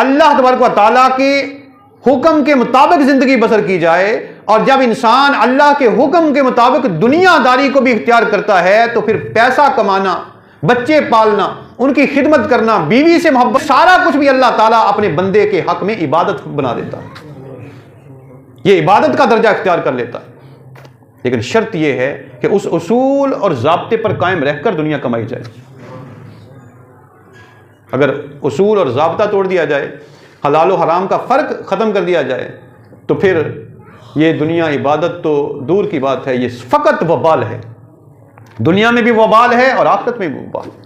اللہ تبارک و تعالیٰ کے حکم کے مطابق زندگی بسر کی جائے، اور جب انسان اللہ کے حکم کے مطابق دنیا داری کو بھی اختیار کرتا ہے تو پھر پیسہ کمانا، بچے پالنا، ان کی خدمت کرنا، بیوی سے محبت، سارا کچھ بھی اللہ تعالیٰ اپنے بندے کے حق میں عبادت بنا دیتا ہے، یہ عبادت کا درجہ اختیار کر لیتا ہے۔ لیکن شرط یہ ہے کہ اس اصول اور ضابطے پر قائم رہ کر دنیا کمائی جائے۔ اگر اصول اور ضابطہ توڑ دیا جائے، حلال و حرام کا فرق ختم کر دیا جائے، تو پھر یہ دنیا عبادت تو دور کی بات ہے، یہ فقط وبال ہے۔ دنیا میں بھی وبال ہے اور آخرت میں بھی وبال ہے۔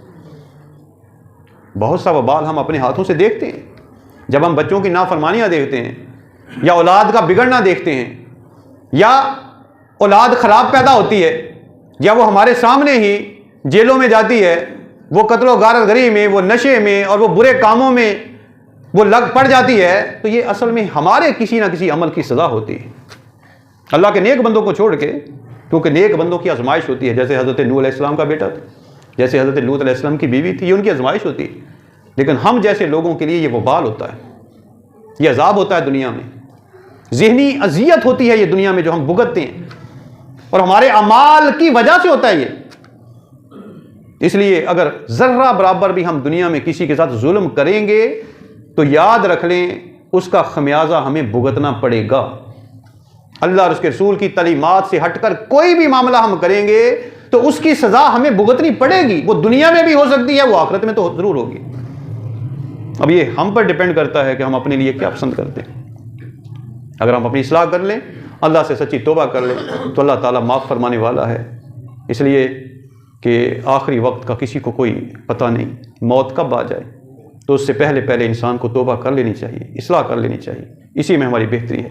بہت سا وبال ہم اپنے ہاتھوں سے دیکھتے ہیں، جب ہم بچوں کی نافرمانیاں دیکھتے ہیں، یا اولاد کا بگڑنا دیکھتے ہیں، یا اولاد خراب پیدا ہوتی ہے، یا وہ ہمارے سامنے ہی جیلوں میں جاتی ہے، وہ قتل و غارت گری میں، وہ نشے میں اور وہ برے کاموں میں وہ لگ پڑ جاتی ہے، تو یہ اصل میں ہمارے کسی نہ کسی عمل کی سزا ہوتی ہے۔ اللہ کے نیک بندوں کو چھوڑ کے، کیونکہ نیک بندوں کی آزمائش ہوتی ہے، جیسے حضرت نوح علیہ السلام کا بیٹا تھا، جیسے حضرت لوط علیہ السلام کی بیوی تھی، یہ ان کی آزمائش ہوتی ہے۔ لیکن ہم جیسے لوگوں کے لیے یہ وبال ہوتا ہے، یہ عذاب ہوتا ہے دنیا میں، ذہنی اذیت ہوتی ہے یہ دنیا میں جو ہم بھگتتے ہیں، اور ہمارے اعمال کی وجہ سے ہوتا ہے یہ۔ اس لیے اگر ذرہ برابر بھی ہم دنیا میں کسی کے ساتھ ظلم کریں گے تو یاد رکھ لیں اس کا خمیازہ ہمیں بھگتنا پڑے گا۔ اللہ اور اس کے رسول کی تعلیمات سے ہٹ کر کوئی بھی معاملہ ہم کریں گے تو اس کی سزا ہمیں بھگتنی پڑے گی، وہ دنیا میں بھی ہو سکتی ہے، وہ آخرت میں تو ضرور ہوگی۔ اب یہ ہم پر ڈیپینڈ کرتا ہے کہ ہم اپنے لیے کیا پسند کرتے ہیں۔ اگر ہم اپنی اصلاح کر لیں، اللہ سے سچی توبہ کر لیں، تو اللہ تعالیٰ معاف فرمانے والا ہے۔ اس لیے کہ آخری وقت کا کسی کو کوئی پتہ نہیں، موت کب آ جائے، تو اس سے پہلے انسان کو توبہ کر لینی چاہیے، اصلاح کر لینی چاہیے، اسی میں ہماری بہتری ہے۔